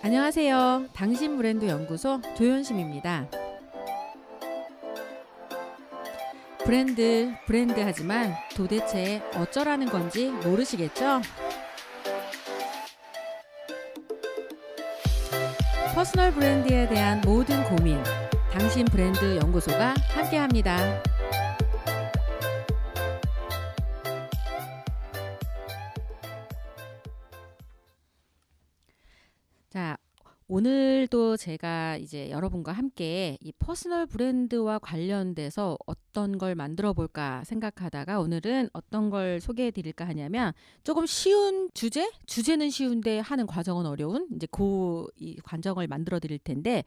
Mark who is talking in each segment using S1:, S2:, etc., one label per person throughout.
S1: 안녕하세요. 당신 브랜드 연구소 조현심입니다. 브랜드 하지만 도대체 어쩌라는 건지 모르시겠죠? 퍼스널 브랜드에 대한 모든 고민, 당신 브랜드 연구소가 함께합니다. 자, 오늘도 제가 이제 여러분과 함께 이 퍼스널 브랜드와 관련돼서 어떤 걸 만들어 볼까 생각하다가 오늘은 어떤 걸 소개해 드릴까 하냐면 조금 쉬운 주제는 쉬운데 하는 과정은 어려운 이제 이 과정을 만들어 드릴 텐데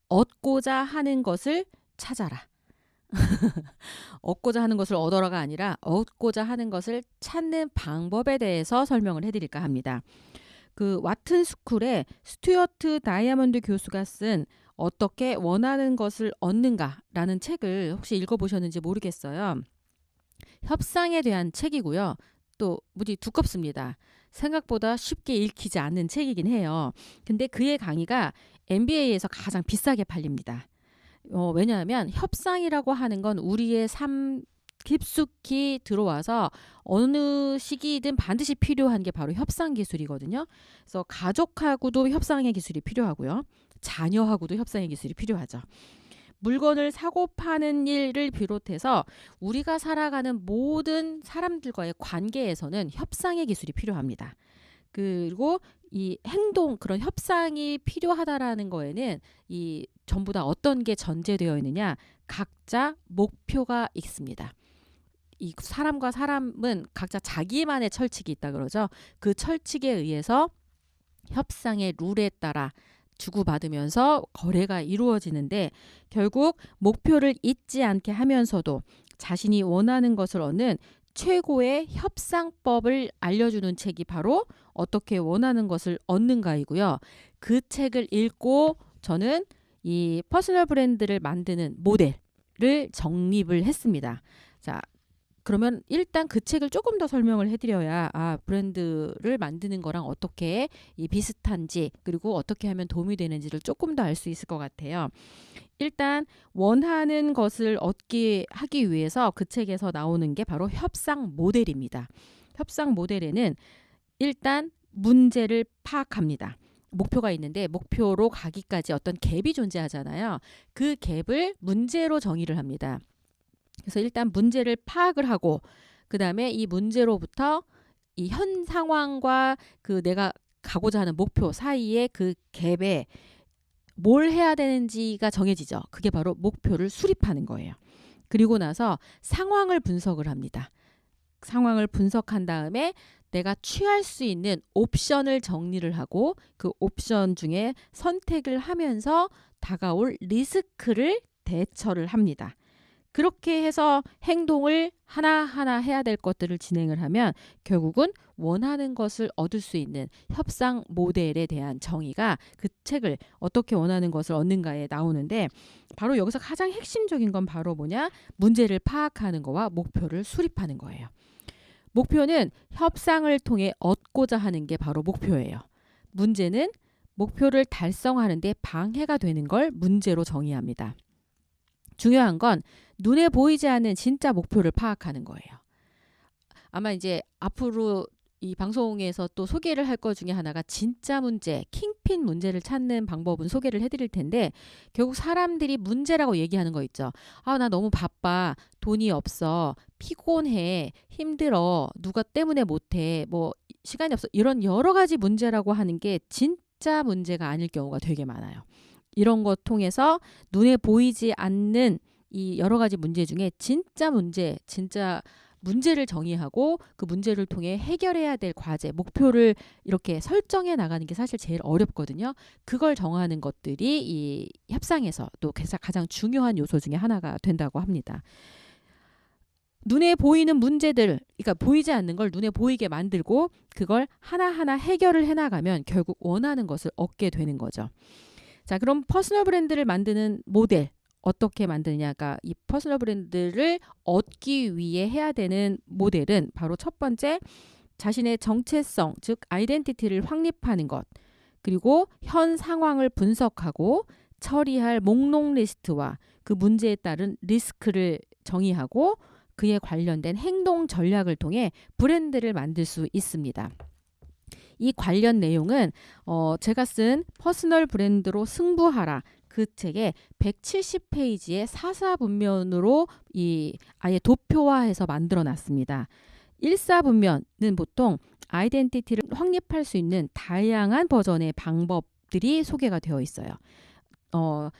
S1: 얻고자 하는 것을 찾아라. 얻고자 하는 것을 얻어라가 아니라 얻고자 하는 것을 찾는 방법에 대해서 설명을 해 드릴까 합니다. 그 와튼 스쿨의 스튜어트 다이아몬드 교수가 쓴 어떻게 원하는 것을 얻는가라는 책을 혹시 읽어보셨는지 모르겠어요. 협상에 대한 책이고요. 또 무지 두껍습니다. 생각보다 쉽게 읽히지 않는 책이긴 해요. 근데 그의 강의가 MBA에서 가장 비싸게 팔립니다. 왜냐하면 협상이라고 하는 건 우리의 삶 깊숙이 들어와서 어느 시기든 반드시 필요한 게 바로 협상 기술이거든요. 그래서 가족하고도 협상의 기술이 필요하고요. 자녀하고도 협상의 기술이 필요하죠. 물건을 사고 파는 일을 비롯해서 우리가 살아가는 모든 사람들과의 관계에서는 협상의 기술이 필요합니다. 그리고 이 행동, 그런 협상이 필요하다라는 거에는 이 전부 다 어떤 게 전제되어 있느냐? 각자 목표가 있습니다. 이 사람과 사람은 각자 자기만의 철칙이 있다 그러죠. 그 철칙에 의해서 협상의 룰에 따라 주고받으면서 거래가 이루어지는데 결국 목표를 잊지 않게 하면서도 자신이 원하는 것을 얻는 최고의 협상법을 알려주는 책이 바로 어떻게 원하는 것을 얻는가이고요. 그 책을 읽고 저는 이 퍼스널 브랜드를 만드는 모델을 정립을 했습니다. 자, 그러면 일단 그 책을 조금 더 설명을 해드려야 브랜드를 만드는 거랑 어떻게 이 비슷한지 그리고 어떻게 하면 도움이 되는지를 조금 더 알 수 있을 것 같아요. 일단 원하는 것을 얻게 하기 위해서 그 책에서 나오는 게 바로 협상 모델입니다. 협상 모델에는 일단 문제를 파악합니다. 목표가 있는데 목표로 가기까지 어떤 갭이 존재하잖아요. 그 갭을 문제로 정의를 합니다. 그래서 일단 문제를 파악을 하고 그 다음에 이 문제로부터 이 현 상황과 그 내가 가고자 하는 목표 사이의 그 갭에 뭘 해야 되는지가 정해지죠. 그게 바로 목표를 수립하는 거예요. 그리고 나서 상황을 분석을 합니다. 상황을 분석한 다음에 내가 취할 수 있는 옵션을 정리를 하고 그 옵션 중에 선택을 하면서 다가올 리스크를 대처를 합니다. 그렇게 해서 행동을 하나하나 해야 될 것들을 진행을 하면 결국은 원하는 것을 얻을 수 있는 협상 모델에 대한 정의가 그 책을 어떻게 원하는 것을 얻는가에 나오는데 바로 여기서 가장 핵심적인 건 바로 뭐냐? 문제를 파악하는 거와 목표를 수립하는 거예요. 목표는 협상을 통해 얻고자 하는 게 바로 목표예요. 문제는 목표를 달성하는 데 방해가 되는 걸 문제로 정의합니다. 중요한 건 눈에 보이지 않는 진짜 목표를 파악하는 거예요. 아마 이제 앞으로 이 방송에서 또 소개를 할 것 중에 하나가 진짜 문제, 킹핀 문제를 찾는 방법은 소개를 해드릴 텐데 결국 사람들이 문제라고 얘기하는 거 있죠. 나 너무 바빠, 돈이 없어, 피곤해, 힘들어, 누가 때문에 못해, 뭐 시간이 없어 이런 여러 가지 문제라고 하는 게 진짜 문제가 아닐 경우가 되게 많아요. 이런 것 통해서 눈에 보이지 않는 이 여러 가지 문제 중에 진짜 문제를 정의하고 그 문제를 통해 해결해야 될 과제, 목표를 이렇게 설정해 나가는 게 사실 제일 어렵거든요. 그걸 정하는 것들이 이 협상에서 또 가장 중요한 요소 중에 하나가 된다고 합니다. 눈에 보이는 문제들, 그러니까 보이지 않는 걸 눈에 보이게 만들고 그걸 하나하나 해결을 해나가면 결국 원하는 것을 얻게 되는 거죠. 자, 그럼 퍼스널 브랜드를 만드는 모델 어떻게 만드냐가 이 퍼스널 브랜드를 얻기 위해 해야 되는 모델은 바로 첫 번째 자신의 정체성, 즉 아이덴티티를 확립하는 것. 그리고 현 상황을 분석하고 처리할 목록 리스트와 그 문제에 따른 리스크를 정의하고 그에 관련된 행동 전략을 통해 브랜드를 만들 수 있습니다. 이 관련 내용은 제가 쓴 퍼스널 브랜드로 승부하라 그 책의 170페이지의 사사분면으로 아예 도표화해서 만들어 놨습니다. 1사분면은 보통 아이덴티티를 확립할 수 있는 다양한 버전의 방법들이 소개가 되어 있어요.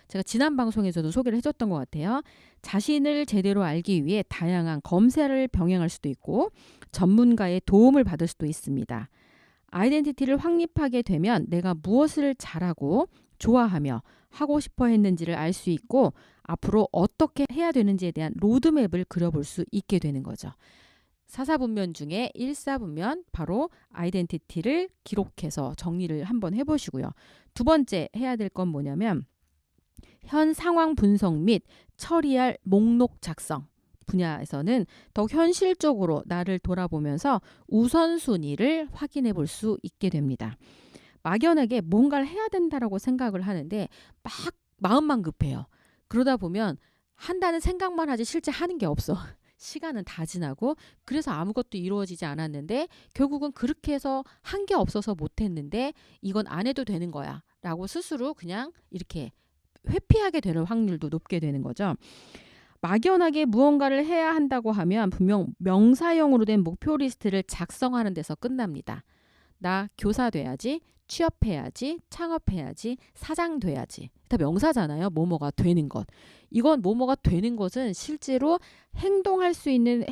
S1: 제가 지난 방송에서도 소개를 해줬던 것 같아요. 자신을 제대로 알기 위해 다양한 검사를 병행할 수도 있고 전문가의 도움을 받을 수도 있습니다. 아이덴티티를 확립하게 되면 내가 무엇을 잘하고 좋아하며 하고 싶어 했는지를 알 수 있고 앞으로 어떻게 해야 되는지에 대한 로드맵을 그려볼 수 있게 되는 거죠. 사사분면 중에 1사분면 바로 아이덴티티를 기록해서 정리를 한번 해보시고요. 두 번째 해야 될 건 뭐냐면 현 상황 분석 및 처리할 목록 작성 분야에서는 더욱 현실적으로 나를 돌아보면서 우선순위를 확인해 볼 수 있게 됩니다. 막연하게 뭔가를 해야 된다라고 생각을 하는데 막 마음만 급해요. 그러다 보면 한다는 생각만 하지 실제 하는 게 없어. 시간은 다 지나고 그래서 아무것도 이루어지지 않았는데 결국은 그렇게 해서 한 게 없어서 못했는데 이건 안 해도 되는 거야 라고 스스로 그냥 이렇게 회피하게 되는 확률도 높게 되는 거죠. 막연하게 무언가를 해야 한다고 하면 분명 명사형으로 된 목표 리스트를 작성하는 데서 끝납니다. 나 교사 돼야지, 취업해야지, 창업해야지, 사장 돼야지. 다 명사잖아요. 뭐뭐가 되는 것. 이건 뭐뭐가 되는 것은 실제로 행동할 수 있는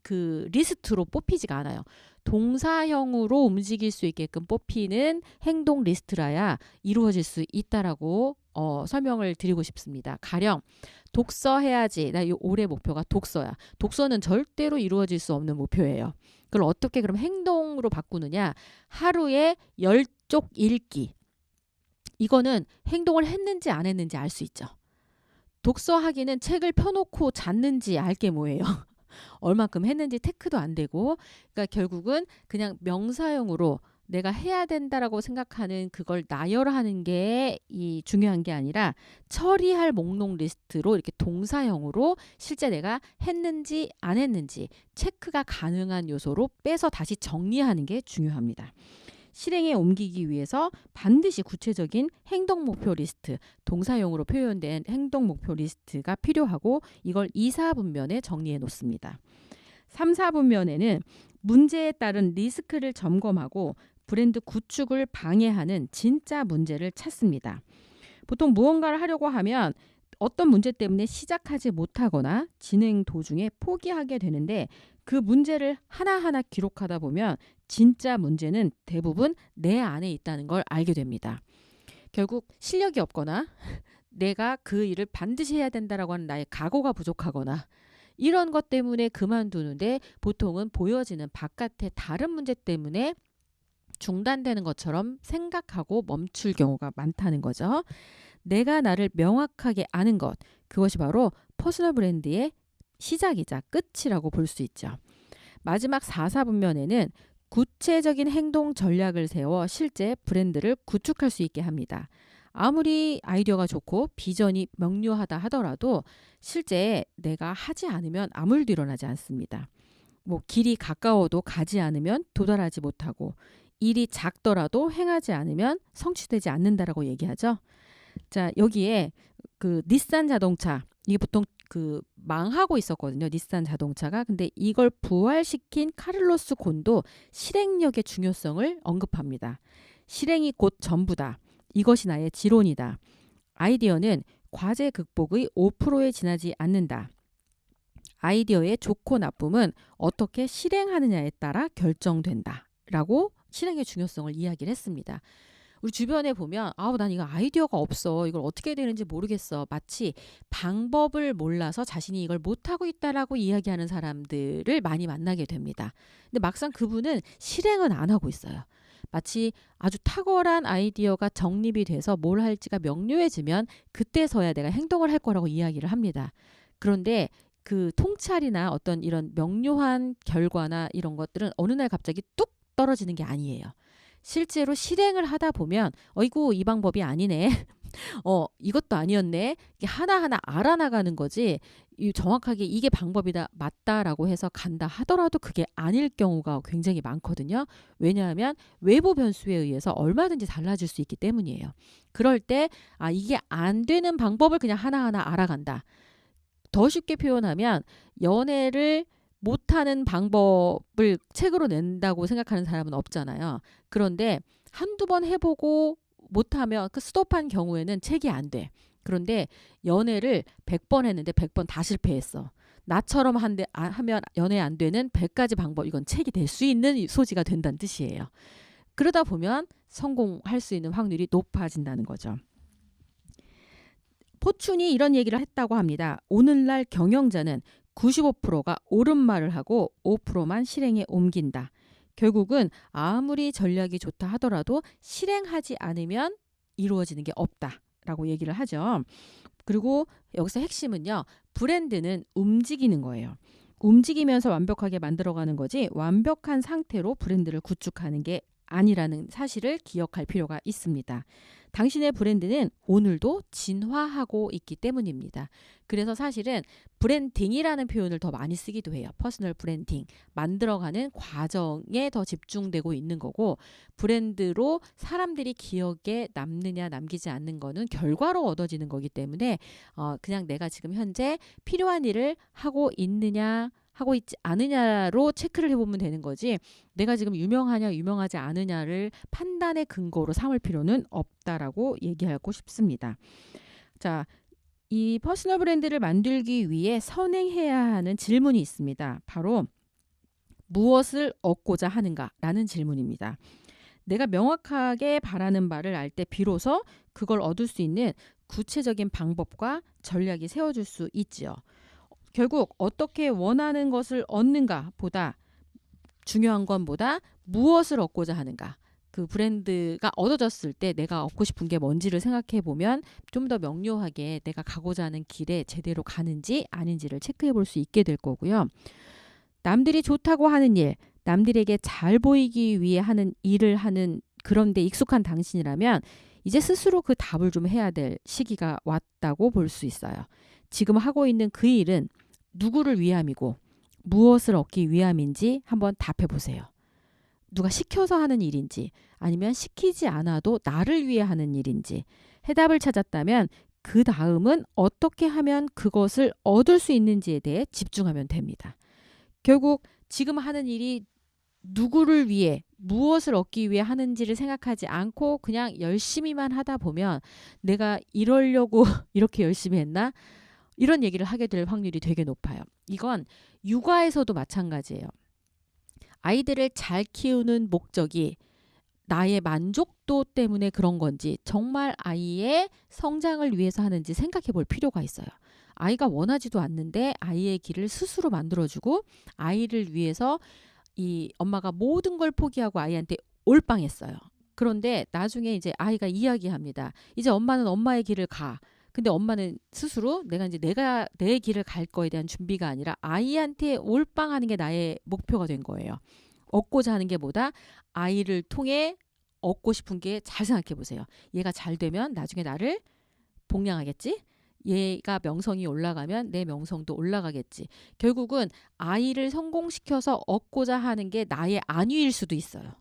S1: 그 리스트로 뽑히지가 않아요. 동사형으로 움직일 수 있게끔 뽑히는 행동 리스트라야 이루어질 수 있다라고 설명을 드리고 싶습니다. 가령 독서해야지. 나 올해 목표가 독서야. 독서는 절대로 이루어질 수 없는 목표예요. 그걸 어떻게 그럼 행동으로 바꾸느냐? 하루에 10쪽 읽기. 이거는 행동을 했는지 안 했는지 알 수 있죠. 독서하기는 책을 펴놓고 잤는지 알게 뭐예요. 얼마큼 했는지 체크도 안 되고 그러니까 결국은 그냥 명사형으로 내가 해야 된다라고 생각하는 그걸 나열하는 게 중요한 게 아니라 처리할 목록 리스트로 이렇게 동사형으로 실제 내가 했는지 안 했는지 체크가 가능한 요소로 빼서 다시 정리하는 게 중요합니다. 실행에 옮기기 위해서 반드시 구체적인 행동 목표 리스트, 동사용으로 표현된 행동 목표 리스트가 필요하고 이걸 2, 4분면에 정리해 놓습니다. 3, 4분면에는 문제에 따른 리스크를 점검하고 브랜드 구축을 방해하는 진짜 문제를 찾습니다. 보통 무언가를 하려고 하면 어떤 문제 때문에 시작하지 못하거나 진행 도중에 포기하게 되는데 그 문제를 하나하나 기록하다 보면 진짜 문제는 대부분 내 안에 있다는 걸 알게 됩니다. 결국 실력이 없거나 내가 그 일을 반드시 해야 된다라고 하는 나의 각오가 부족하거나 이런 것 때문에 그만두는데 보통은 보여지는 바깥의 다른 문제 때문에 중단되는 것처럼 생각하고 멈출 경우가 많다는 거죠. 내가 나를 명확하게 아는 것, 그것이 바로 퍼스널 브랜드의 시작이자 끝이라고 볼 수 있죠. 마지막 4사분면에는 구체적인 행동 전략을 세워 실제 브랜드를 구축할 수 있게 합니다. 아무리 아이디어가 좋고 비전이 명료하다 하더라도 실제 내가 하지 않으면 아무 일도 일어나지 않습니다. 길이 가까워도 가지 않으면 도달하지 못하고 일이 작더라도 행하지 않으면 성취되지 않는다라고 얘기하죠. 자, 여기에 그 닛산 자동차 이게 보통 망하고 있었거든요. 닛산 자동차가. 근데 이걸 부활시킨 카를로스 곤도 실행력의 중요성을 언급합니다. 실행이 곧 전부다. 이것이 나의 지론이다. 아이디어는 과제 극복의 5%에 지나지 않는다. 아이디어의 좋고 나쁨은 어떻게 실행하느냐에 따라 결정된다. 라고 실행의 중요성을 이야기를 했습니다. 우리 주변에 보면 난 이거 아이디어가 없어. 이걸 어떻게 해야 되는지 모르겠어. 마치 방법을 몰라서 자신이 이걸 못하고 있다라고 이야기하는 사람들을 많이 만나게 됩니다. 근데 막상 그분은 실행은 안 하고 있어요. 마치 아주 탁월한 아이디어가 정립이 돼서 뭘 할지가 명료해지면 그때서야 내가 행동을 할 거라고 이야기를 합니다. 그런데 그 통찰이나 어떤 이런 명료한 결과나 이런 것들은 어느 날 갑자기 뚝 떨어지는 게 아니에요. 실제로 실행을 하다 보면 어이구 이 방법이 아니네. 이것도 아니었네. 이게 하나하나 알아나가는 거지. 정확하게 이게 방법이다, 맞다라고 해서 간다 하더라도 그게 아닐 경우가 굉장히 많거든요. 왜냐하면 외부 변수에 의해서 얼마든지 달라질 수 있기 때문이에요. 그럴 때 이게 안 되는 방법을 그냥 하나하나 알아간다. 더 쉽게 표현하면 연애를 못하는 방법을 책으로 낸다고 생각하는 사람은 없잖아요. 그런데 한두 번 해보고 못하면 그 스톱한 경우에는 책이 안 돼. 그런데 연애를 100번 했는데 100번 다 실패했어. 나처럼 하면 연애 안 되는 100가지 방법, 이건 책이 될 수 있는 소지가 된다는 뜻이에요. 그러다 보면 성공할 수 있는 확률이 높아진다는 거죠. 포춘이 이런 얘기를 했다고 합니다. 오늘날 경영자는 95%가 옳은 말을 하고 5%만 실행에 옮긴다. 결국은 아무리 전략이 좋다 하더라도 실행하지 않으면 이루어지는 게 없다라고 얘기를 하죠. 그리고 여기서 핵심은요. 브랜드는 움직이는 거예요. 움직이면서 완벽하게 만들어가는 거지 완벽한 상태로 브랜드를 구축하는 게 아니라는 사실을 기억할 필요가 있습니다. 당신의 브랜드는 오늘도 진화하고 있기 때문입니다. 그래서 사실은 브랜딩이라는 표현을 더 많이 쓰기도 해요. 퍼스널 브랜딩, 만들어가는 과정에 더 집중되고 있는 거고, 브랜드로 사람들이 기억에 남느냐 남기지 않는 거는 결과로 얻어지는 거기 때문에 그냥 내가 지금 현재 필요한 일을 하고 있느냐 하고 있지 않느냐로 체크를 해보면 되는 거지, 내가 지금 유명하냐 유명하지 않느냐를 판단의 근거로 삼을 필요는 없다라고 얘기하고 싶습니다. 자, 이 퍼스널 브랜드를 만들기 위해 선행해야 하는 질문이 있습니다. 바로 무엇을 얻고자 하는가라는 질문입니다. 내가 명확하게 바라는 바를 알 때 비로소 그걸 얻을 수 있는 구체적인 방법과 전략이 세워질 수 있지요. 결국 어떻게 원하는 것을 얻는가 보다 중요한 건 무엇을 얻고자 하는가. 그 브랜드가 얻어졌을 때 내가 얻고 싶은 게 뭔지를 생각해 보면 좀 더 명료하게 내가 가고자 하는 길에 제대로 가는지 아닌지를 체크해 볼 수 있게 될 거고요. 남들이 좋다고 하는 일, 남들에게 잘 보이기 위해 하는 일을 하는 그런 데 익숙한 당신이라면 이제 스스로 그 답을 좀 해야 될 시기가 왔다고 볼 수 있어요. 지금 하고 있는 그 일은 누구를 위함이고 무엇을 얻기 위함인지 한번 답해 보세요. 누가 시켜서 하는 일인지 아니면 시키지 않아도 나를 위해 하는 일인지 해답을 찾았다면 그 다음은 어떻게 하면 그것을 얻을 수 있는지에 대해 집중하면 됩니다. 결국 지금 하는 일이 누구를 위해 무엇을 얻기 위해 하는지를 생각하지 않고 그냥 열심히만 하다 보면 내가 이러려고 이렇게 열심히 했나? 이런 얘기를 하게 될 확률이 되게 높아요. 이건 육아에서도 마찬가지예요. 아이들을 잘 키우는 목적이 나의 만족도 때문에 그런 건지 정말 아이의 성장을 위해서 하는지 생각해 볼 필요가 있어요. 아이가 원하지도 않는데 아이의 길을 스스로 만들어주고 아이를 위해서 이 엄마가 모든 걸 포기하고 아이한테 올빵했어요. 그런데 나중에 이제 아이가 이야기합니다. 이제 엄마는 엄마의 길을 가. 근데 엄마는 스스로 내가 내 길을 갈 거에 대한 준비가 아니라 아이한테 올빵하는 게 나의 목표가 된 거예요. 얻고자 하는 게 아이를 통해 얻고 싶은 게, 잘 생각해 보세요. 얘가 잘 되면 나중에 나를 복양하겠지? 얘가 명성이 올라가면 내 명성도 올라가겠지. 결국은 아이를 성공시켜서 얻고자 하는 게 나의 안위일 수도 있어요.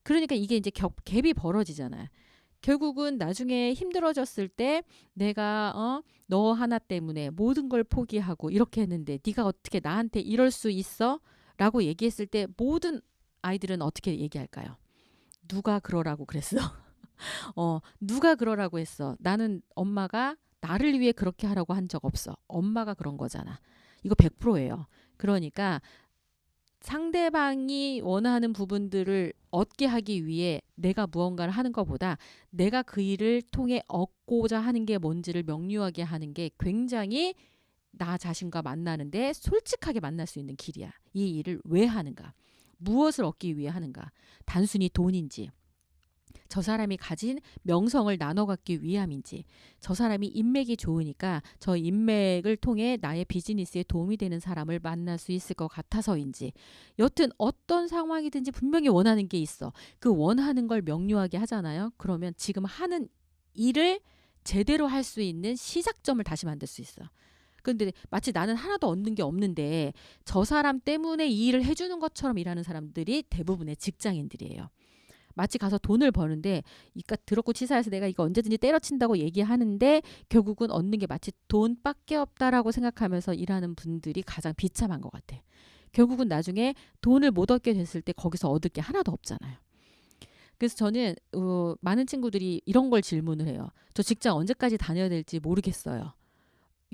S1: 그러니까 이게 이제 갭이 벌어지잖아요. 결국은 나중에 힘들어졌을 때 내가 너 하나 때문에 모든 걸 포기하고 이렇게 했는데 네가 어떻게 나한테 이럴 수 있어? 라고 얘기했을 때 모든 아이들은 어떻게 얘기할까요? 누가 그러라고 그랬어? 누가 그러라고 했어? 나는 엄마가 나를 위해 그렇게 하라고 한 적 없어. 엄마가 그런 거잖아. 이거 100%예요. 그러니까 상대방이 원하는 부분들을 얻게 하기 위해 내가 무언가를 하는 것보다 내가 그 일을 통해 얻고자 하는 게 뭔지를 명료하게 하는 게 굉장히 나 자신과 만나는데 솔직하게 만날 수 있는 길이야. 이 일을 왜 하는가? 무엇을 얻기 위해 하는가? 단순히 돈인지 저 사람이 가진 명성을 나눠 갖기 위함인지, 저 사람이 인맥이 좋으니까 저 인맥을 통해 나의 비즈니스에 도움이 되는 사람을 만날 수 있을 것 같아서인지, 여튼 어떤 상황이든지 분명히 원하는 게 있어. 그 원하는 걸 명료하게 하잖아요. 그러면 지금 하는 일을 제대로 할 수 있는 시작점을 다시 만들 수 있어. 근데 마치 나는 하나도 얻는 게 없는데 저 사람 때문에 이 일을 해주는 것처럼 일하는 사람들이 대부분의 직장인들이에요. 마치 가서 돈을 버는데 이까 더럽고 치사해서 내가 이거 언제든지 때려친다고 얘기하는데 결국은 얻는 게 마치 돈밖에 없다라고 생각하면서 일하는 분들이 가장 비참한 것 같아. 결국은 나중에 돈을 못 얻게 됐을 때 거기서 얻을 게 하나도 없잖아요. 그래서 저는 많은 친구들이 이런 걸 질문을 해요. 저 직장 언제까지 다녀야 될지 모르겠어요.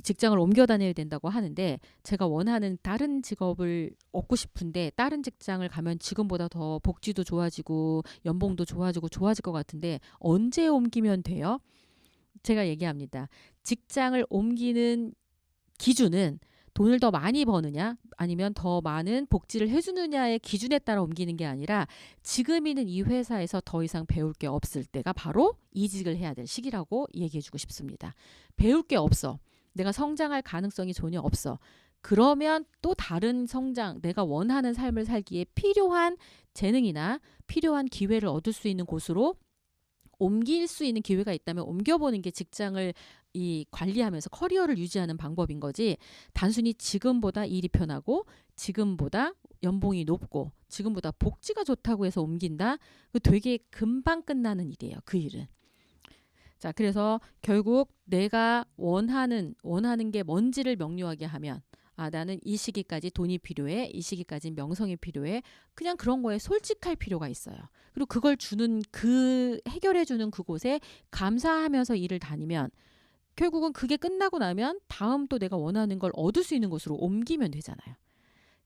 S1: 직장을 옮겨 다녀야 된다고 하는데, 제가 원하는 다른 직업을 얻고 싶은데 다른 직장을 가면 지금보다 더 복지도 좋아지고 연봉도 좋아지고 좋아질 것 같은데 언제 옮기면 돼요? 제가 얘기합니다. 직장을 옮기는 기준은 돈을 더 많이 버느냐 아니면 더 많은 복지를 해주느냐의 기준에 따라 옮기는 게 아니라 지금 있는 이 회사에서 더 이상 배울 게 없을 때가 바로 이직을 해야 될 시기라고 얘기해주고 싶습니다. 배울 게 없어. 내가 성장할 가능성이 전혀 없어. 그러면 또 다른 성장, 내가 원하는 삶을 살기에 필요한 재능이나 필요한 기회를 얻을 수 있는 곳으로 옮길 수 있는 기회가 있다면 옮겨보는 게 직장을 관리하면서 커리어를 유지하는 방법인 거지, 단순히 지금보다 일이 편하고 지금보다 연봉이 높고 지금보다 복지가 좋다고 해서 옮긴다? 되게 금방 끝나는 일이에요. 그 일은. 자, 그래서 결국 내가 원하는 게 뭔지를 명료하게 하면, 나는 이 시기까지 돈이 필요해. 이 시기까지 명성이 필요해. 그냥 그런 거에 솔직할 필요가 있어요. 그리고 그걸 해결해 주는 그곳에 감사하면서 일을 다니면 결국은 그게 끝나고 나면 다음 또 내가 원하는 걸 얻을 수 있는 곳으로 옮기면 되잖아요.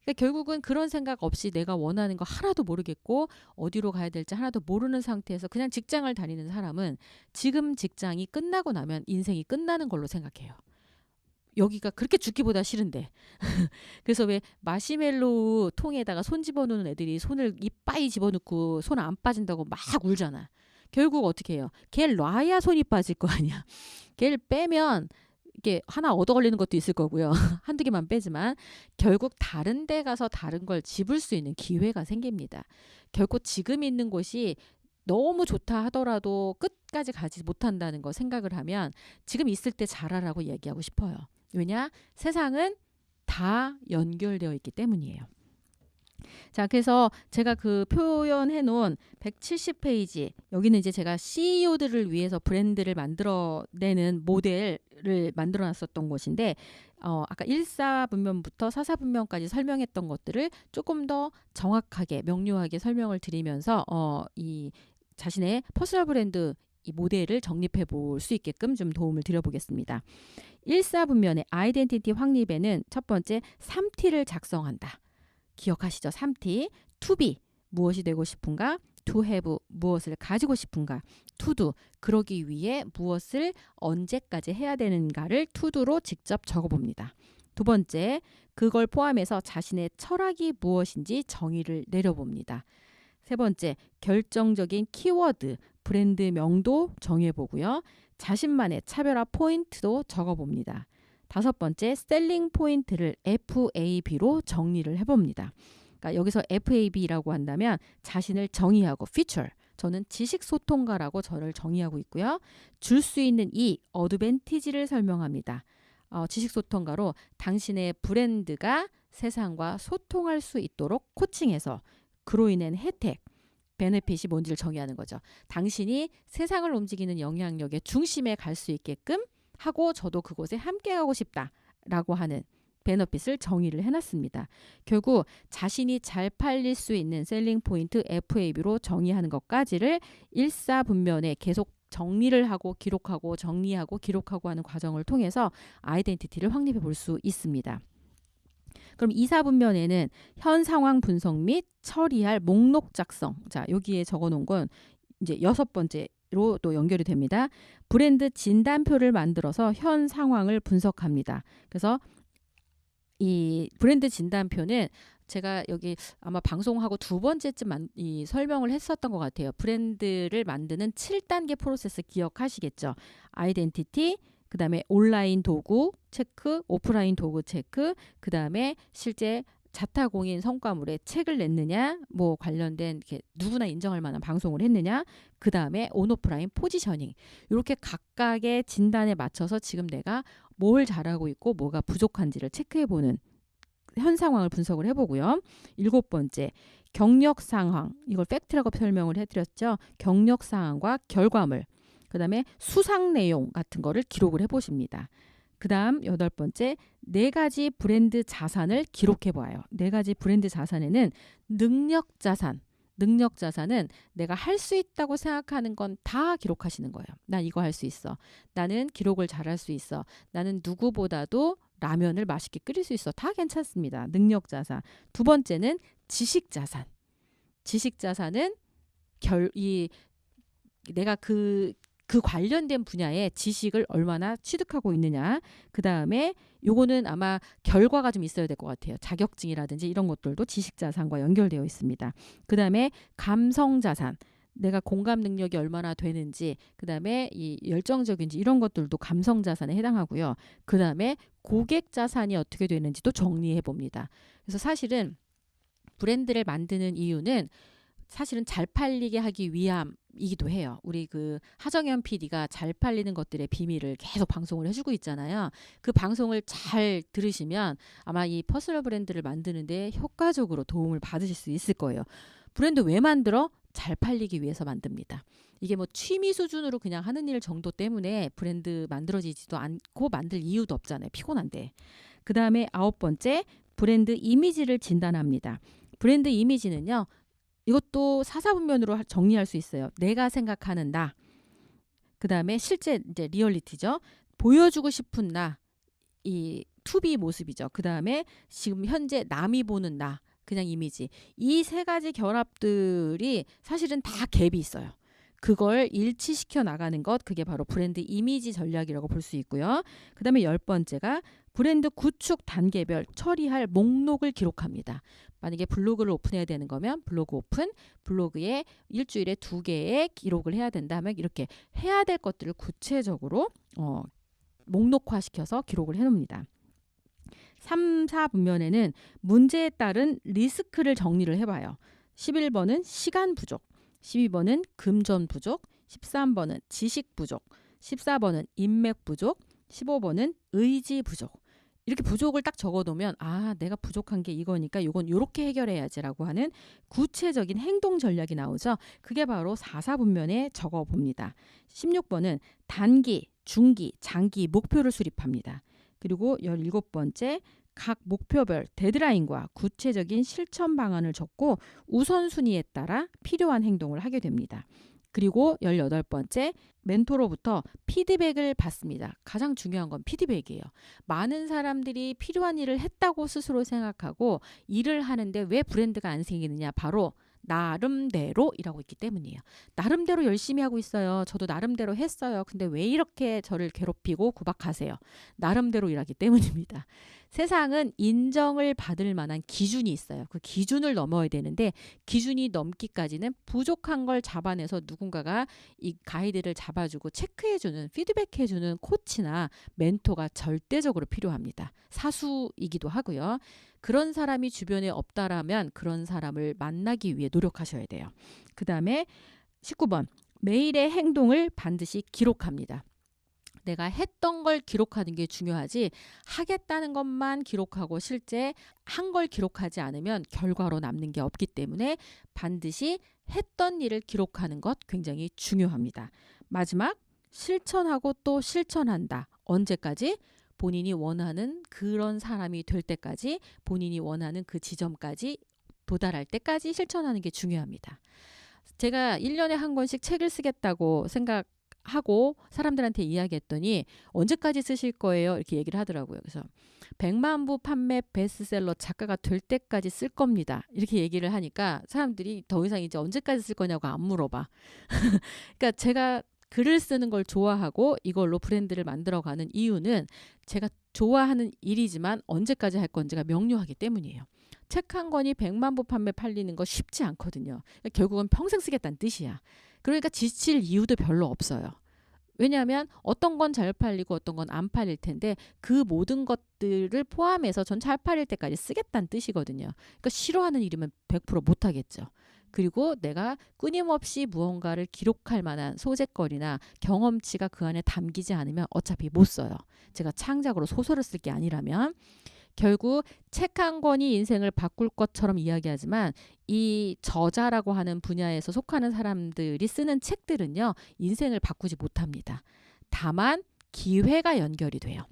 S1: 그러니까 결국은 그런 생각 없이 내가 원하는 거 하나도 모르겠고 어디로 가야 될지 하나도 모르는 상태에서 그냥 직장을 다니는 사람은 지금 직장이 끝나고 나면 인생이 끝나는 걸로 생각해요. 여기가 그렇게 죽기보다 싫은데. 그래서 왜 마시멜로우 통에다가 손 집어넣는 애들이 손을 이빠이 집어넣고 손 안 빠진다고 막 울잖아. 결국 어떻게 해요? 걔를 놔야 손이 빠질 거 아니야. 걔를 빼면 이게 하나 얻어 걸리는 것도 있을 거고요. 한두 개만 빼지만 결국 다른 데 가서 다른 걸 집을 수 있는 기회가 생깁니다. 결국 지금 있는 곳이 너무 좋다 하더라도 끝까지 가지 못한다는 거 생각을 하면 지금 있을 때 잘하라고 얘기하고 싶어요. 왜냐? 세상은 다 연결되어 있기 때문이에요. 자, 그래서 제가 그 표현해 놓은 170페이지, 여기는 이제 제가 CEO들을 위해서 브랜드를 만들어내는 모델을 만들어 놨었던 곳인데, 아까 1사분면부터 4사분면까지 설명했던 것들을 조금 더 정확하게 명료하게 설명을 드리면서 이 자신의 퍼스널 브랜드 이 모델을 정립해 볼 수 있게끔 좀 도움을 드려보겠습니다. 1사분면의 아이덴티티 확립에는 첫 번째 3T를 작성한다. 기억하시죠? 3T. To be, 무엇이 되고 싶은가? To have, 무엇을 가지고 싶은가? To do, 그러기 위해 무엇을 언제까지 해야 되는가를 to do로 직접 적어봅니다. 두 번째, 그걸 포함해서 자신의 철학이 무엇인지 정의를 내려봅니다. 세 번째, 결정적인 키워드, 브랜드 명도 정해보고요. 자신만의 차별화 포인트도 적어봅니다. 다섯 번째, 셀링 포인트를 FAB로 정리를 해봅니다. 그러니까 여기서 FAB라고 한다면 자신을 정의하고 feature, 저는 지식소통가라고 저를 정의하고 있고요. 줄 수 있는 이 어드밴티지를 설명합니다. 지식소통가로 당신의 브랜드가 세상과 소통할 수 있도록 코칭해서 그로 인한 혜택, 베네핏이 뭔지를 정의하는 거죠. 당신이 세상을 움직이는 영향력의 중심에 갈 수 있게끔 하고 저도 그곳에 함께 가고 싶다라고 하는 베너핏을 정의를 해놨습니다. 결국 자신이 잘 팔릴 수 있는 셀링 포인트 FAB로 정의하는 것까지를 1사분면에 계속 정리를 하고 기록하고 정리하고 기록하고 하는 과정을 통해서 아이덴티티를 확립해 볼 수 있습니다. 그럼 2사분면에는 현 상황 분석 및 처리할 목록 작성. 자, 여기에 적어놓은 건 이제 6번째로 또 연결이 됩니다. 브랜드 진단표를 만들어서 현 상황을 분석합니다. 그래서 이 브랜드 진단표는 제가 여기 아마 방송하고 두 번째쯤 이 설명을 했었던 것 같아요. 브랜드를 만드는 7단계 프로세스 기억하시겠죠? 아이덴티티, 그 다음에 온라인 도구 체크, 오프라인 도구 체크, 그 다음에 실제 자타공인 성과물에 책을 냈느냐, 뭐 관련된 이렇게 누구나 인정할 만한 방송을 했느냐, 그 다음에 온오프라인 포지셔닝, 이렇게 각각의 진단에 맞춰서 지금 내가 뭘 잘하고 있고 뭐가 부족한지를 체크해보는 현 상황을 분석을 해보고요. 7번째, 경력 상황, 이걸 팩트라고 설명을 해드렸죠. 경력 상황과 결과물, 그 다음에 수상 내용 같은 거를 기록을 해보십니다. 그 다음 8번째, 4가지 브랜드 자산을 기록해봐요. 4가지 브랜드 자산에는 능력 자산은 내가 할 수 있다고 생각하는 건 다 기록하시는 거예요. 난 이거 할 수 있어. 나는 기록을 잘할 수 있어. 나는 누구보다도 라면을 맛있게 끓일 수 있어. 다 괜찮습니다. 능력 자산. 두 번째는 지식 자산. 지식 자산은 내가 그 관련된 분야의 지식을 얼마나 취득하고 있느냐. 그 다음에 요거는 아마 결과가 좀 있어야 될 것 같아요. 자격증이라든지 이런 것들도 지식 자산과 연결되어 있습니다. 그 다음에 감성 자산. 내가 공감 능력이 얼마나 되는지, 그 다음에 이 열정적인지 이런 것들도 감성 자산에 해당하고요. 그 다음에 고객 자산이 어떻게 되는지도 정리해 봅니다. 그래서 사실은 브랜드를 만드는 이유는 사실은 잘 팔리게 하기 위함이기도 해요. 우리 그 하정연 PD가 잘 팔리는 것들의 비밀을 계속 방송을 해주고 있잖아요. 그 방송을 잘 들으시면 아마 이 퍼스널 브랜드를 만드는데 효과적으로 도움을 받으실 수 있을 거예요. 브랜드 왜 만들어? 잘 팔리기 위해서 만듭니다. 이게 뭐 취미 수준으로 그냥 하는 일 정도 때문에 브랜드 만들어지지도 않고 만들 이유도 없잖아요. 피곤한데. 그 다음에 9번째, 브랜드 이미지를 진단합니다. 브랜드 이미지는요, 이것도 사사분면으로 정리할 수 있어요. 내가 생각하는 나. 그 다음에 실제 이제 리얼리티죠. 보여주고 싶은 나. 이 투비 모습이죠. 그 다음에 지금 현재 남이 보는 나. 그냥 이미지. 이 3가지 결합들이 사실은 다 갭이 있어요. 그걸 일치시켜 나가는 것, 그게 바로 브랜드 이미지 전략이라고 볼 수 있고요. 그 다음에 10번째가 브랜드 구축 단계별 처리할 목록을 기록합니다. 만약에 블로그를 오픈해야 되는 거면 블로그 오픈, 블로그에 일주일에 2개의 기록을 해야 된다면 이렇게 해야 될 것들을 구체적으로 목록화시켜서 기록을 해놓습니다. 3, 4분면에는 문제에 따른 리스크를 정리를 해봐요. 11번은 시간 부족, 12번은 금전 부족, 13번은 지식 부족, 14번은 인맥 부족, 15번은 의지 부족. 이렇게 부족을 딱 적어놓으면 내가 부족한 게 이거니까 이건 이렇게 해결해야지라고 하는 구체적인 행동 전략이 나오죠. 그게 바로 4, 4분면에 적어봅니다. 16번은 단기, 중기, 장기 목표를 수립합니다. 그리고 17번째, 각 목표별 데드라인과 구체적인 실천 방안을 적고 우선순위에 따라 필요한 행동을 하게 됩니다. 그리고 18번째, 멘토로부터 피드백을 받습니다. 가장 중요한 건 피드백이에요. 많은 사람들이 필요한 일을 했다고 스스로 생각하고 일을 하는데 왜 브랜드가 안 생기느냐? 바로 나름대로 일하고 있기 때문이에요. 나름대로 열심히 하고 있어요. 저도 나름대로 했어요. 근데 왜 이렇게 저를 괴롭히고 구박하세요? 나름대로 일하기 때문입니다. 세상은 인정을 받을 만한 기준이 있어요. 그 기준을 넘어야 되는데 기준이 넘기까지는 부족한 걸 잡아내서 누군가가 이 가이드를 잡아주고 체크해주는, 피드백해주는 코치나 멘토가 절대적으로 필요합니다. 사수이기도 하고요. 그런 사람이 주변에 없다라면 그런 사람을 만나기 위해 노력하셔야 돼요. 그 다음에 19번, 매일의 행동을 반드시 기록합니다. 내가 했던 걸 기록하는 게 중요하지 하겠다는 것만 기록하고 실제 한 걸 기록하지 않으면 결과로 남는 게 없기 때문에 반드시 했던 일을 기록하는 것 굉장히 중요합니다. 마지막, 실천하고 또 실천한다. 언제까지? 본인이 원하는 그런 사람이 될 때까지, 본인이 원하는 그 지점까지 도달할 때까지 실천하는 게 중요합니다. 제가 1년에 한 권씩 책을 쓰겠다고 생각하고 사람들한테 이야기했더니 언제까지 쓰실 거예요? 이렇게 얘기를 하더라고요. 그래서 100만 부 판매 베스트셀러 작가가 될 때까지 쓸 겁니다. 이렇게 얘기를 하니까 사람들이 더 이상 이제 언제까지 쓸 거냐고 안 물어봐. 그러니까 제가 글을 쓰는 걸 좋아하고 이걸로 브랜드를 만들어가는 이유는 제가 좋아하는 일이지만 언제까지 할 건지가 명료하기 때문이에요. 책 한 권이 100만 부 판매 팔리는 거 쉽지 않거든요. 결국은 평생 쓰겠다는 뜻이야. 그러니까 지칠 이유도 별로 없어요. 왜냐하면 어떤 건 잘 팔리고 어떤 건 안 팔릴 텐데 그 모든 것들을 포함해서 전 잘 팔릴 때까지 쓰겠다는 뜻이거든요. 그러니까 싫어하는 일이면 100% 못하겠죠. 그리고 내가 끊임없이 무언가를 기록할 만한 소재거리나 경험치가 그 안에 담기지 않으면 어차피 못 써요. 제가 창작으로 소설을 쓸 게 아니라면. 결국 책 한 권이 인생을 바꿀 것처럼 이야기하지만 이 저자라고 하는 분야에서 속하는 사람들이 쓰는 책들은요, 인생을 바꾸지 못합니다. 다만 기회가 연결이 돼요.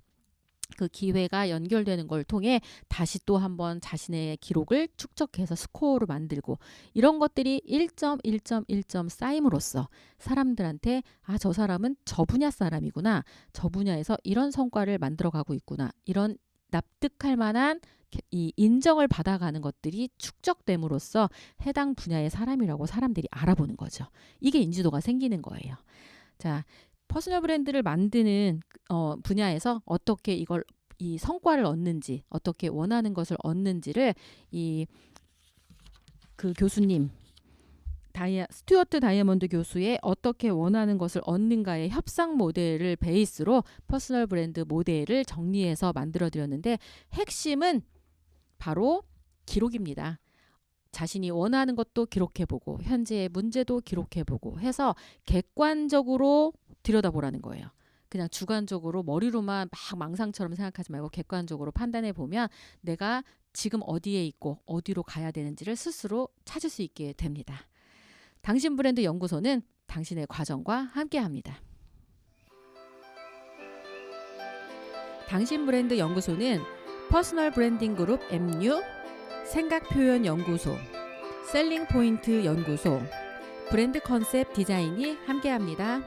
S1: 그 기회가 연결되는 걸 통해 다시 또 한번 자신의 기록을 축적해서 스코어로 만들고, 이런 것들이 1점 1점 1점 쌓임으로써 사람들한테 저 사람은 저 분야 사람이구나, 저 분야에서 이런 성과를 만들어가고 있구나, 이런 납득할 만한 이 인정을 받아가는 것들이 축적됨으로써 해당 분야의 사람이라고 사람들이 알아보는 거죠. 이게 인지도가 생기는 거예요. 자, 퍼스널 브랜드를 만드는 분야에서 어떻게 이 성과를 얻는지, 어떻게 원하는 것을 얻는지를 그 교수님, 스튜어트 다이아몬드 교수의 어떻게 원하는 것을 얻는가의 협상 모델을 베이스로 퍼스널 브랜드 모델을 정리해서 만들어 드렸는데, 핵심은 바로 기록입니다. 자신이 원하는 것도 기록해보고 현재의 문제도 기록해보고 해서 객관적으로 들여다보라는 거예요. 그냥 주관적으로 머리로만 막 망상처럼 생각하지 말고 객관적으로 판단해 보면 내가 지금 어디에 있고 어디로 가야 되는지를 스스로 찾을 수 있게 됩니다. 당신 브랜드 연구소는 당신의 과정과 함께합니다. 당신 브랜드 연구소는 퍼스널 브랜딩 그룹 MU, 생각표현 연구소, 셀링 포인트 연구소, 브랜드 컨셉 디자인이 함께합니다.